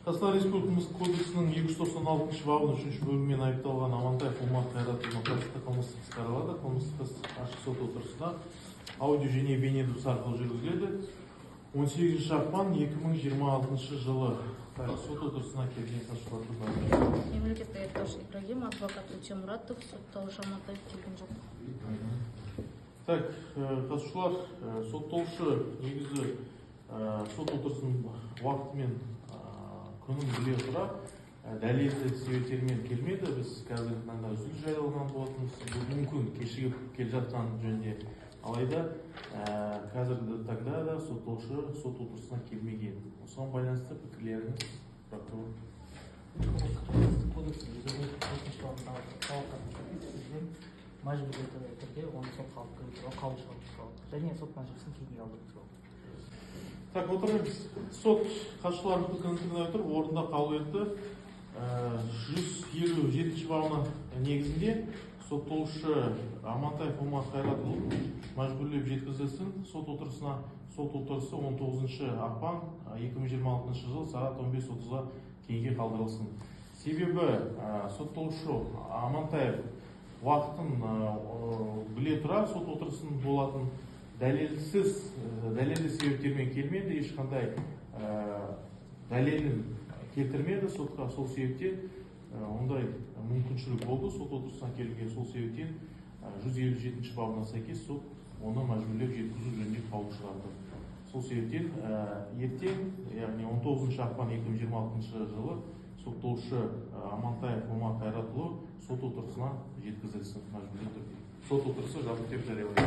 Қазақстан Республикасы кодексінің 296 бабының 3 бөлімімен айыпталған Амантаев Омар Қайратұлына қатысты қылмыстық іс қаралады. Қылмыстық іс ашық сот отырысында аудио және бейнедыбыс арқылы жүргізіледі. 18 ақпан 2026 жылы сот отырысына келген қатысушыларды барлығы. Мемлекеттік айыптаушы Ибрагим, адвокат Өтемұратов, сотталушы Амантаев келген жоқ. Так, қатысушылар, сотталушы негізі сот отырысының уақытымен күнін біле тұра дәлелді себептермен келмеді. Біз қазіргі таңда үзіліс жариялаған болатынбыз. Бұл мүмкін кешігіп келе жатқан жөнінде. Алайда қазіргі таңда да сотталушы сот отырысына келмеген. Осыған байланысты пікірлеріңіз прокурор. Кодекстің 104 бабындағы талаптардың мәжбүрлі түрде оны сотқа алып кіру туралы қаулы шығару және сот мәжілісін кейінге қалдыру туралы. Так, отырыңыз. Сот қатысушылардың пікірін тыңдай отырып, орында қаулы етті. 157 бабына негізінде сотталушы Амантаев Омар Қайратұлы мәжбүрлеп жеткізілсін. Сот отырысына, сот отырысы 19 ақпан 2026 жыл сағат 15:30-ға кейінге қалдырылсын. Себебі сотталушы Амантаев уақытын біле тұра сот отырысын болатын дәлелді себептермен келмеді, ешқандай дәлелін келтірмеді сотқа. Сол себептен ондай мүмкіншілік болды. Сот отырысына келген сол себептен 157 бабына сәйкес сот оны мәжбүрлеп жеткізу жөнінде қаулы шығарды. Сол себептен ертең, яғни 19 ақпан 2026 жылы сотталушы Амантаев Омар Қайратұлы сот отырысына жеткізілсін мәжбүрлі түрде. Сот отырысы жабық деп жариялайды.